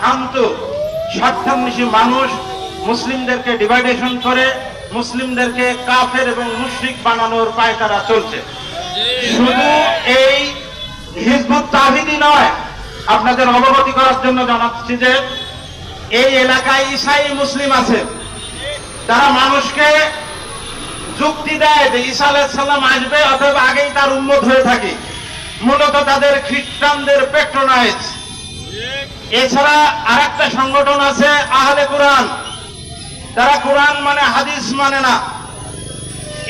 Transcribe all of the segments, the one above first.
ভ্রান্ত স্বার্থান্বেষী মানুষ মুসলিমদেরকে ডিভাইডেশন করে মুসলিমদেরকে কাফের এবং মুশরিক বানানোর পায়তারা চলছে। শুধু এই হিজবুত তাওহীদই নয়, আপনাদের অবগতি করার জন্য জানাচ্ছি যে এই এলাকায় ঈসাই মুসলিম আছে, তারা মানুষকে যুক্তি দেয় যে ঈসা আলাইহিস সালাম আসবে অথবা আগেই তার উম্মত হয়ে থাকে। মূলত তাদের খ্রিস্টানদের প্যাট্রোনাইজ। এছাড়া আরেকটা সংগঠন আছে আহলে কোরআন, তারা কোরআন মানে হাদিস মানে না।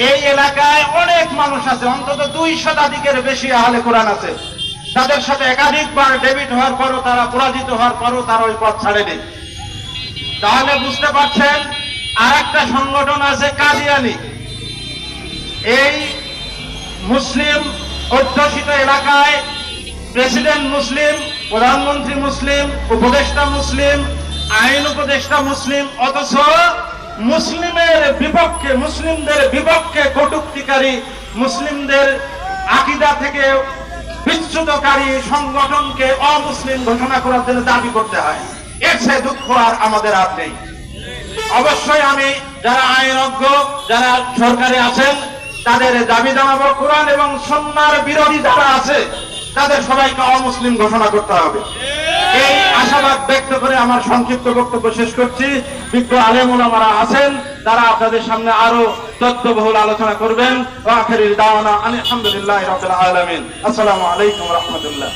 এই এলাকায় অনেক মানুষ আছে, অন্তত 2 শতাধিকের বেশি আহলে কোরআন আছে। তাদের সাথে একাধিকবার ডেবিট হওয়ার পরও তারা পরাজিত হওয়ার পরও তারা ওই পথ ছাড়েনি। তাহলে বুঝতে পারছেন আরেকটা সংগঠন আছে কাদিয়ানি। এই মুসলিম অধ্যুষিত এলাকায় প্রেসিডেন্ট মুসলিম, প্রধানমন্ত্রী মুসলিম, উপদেষ্টা মুসলিম, আইন উপদেষ্টা মুসলিম, অথচ মুসলিমের বিপক্ষে, মুসলিমদের বিপক্ষে কটূক্তিকারী, মুসলিমদের আকীদা থেকে বিচ্যুতকারী সংগঠনকে অমুসলিম ঘোষণা করার জন্য দাবি করতে হয়। এর চেয়ে দুঃখ আর আমাদের আর নেই। অবশ্যই আমি যারা আইনজ্ঞ, যারা সরকারে আছেন তাদের দাবি জানাবো, কোরআন এবং সুন্নাহর বিরোধী যারা আছে তাদের সবাইকে অমুসলিম ঘোষণা করতে হবে। এই আশাবাদ ব্যক্ত করে আমার সংক্ষিপ্ত বক্তব্য শেষ করছি। বিজ্ঞ আলেম ওলামারা আছেন, তারা আপনাদের সামনে আরো তথ্যবহুল আলোচনা করবেন। ওয়া আখিরুল দাওয়ানা আলহামদুলিল্লাহি রাব্বিল আলামিন। আসসালামু আলাইকুম ওয়া রাহমাতুল্লাহ।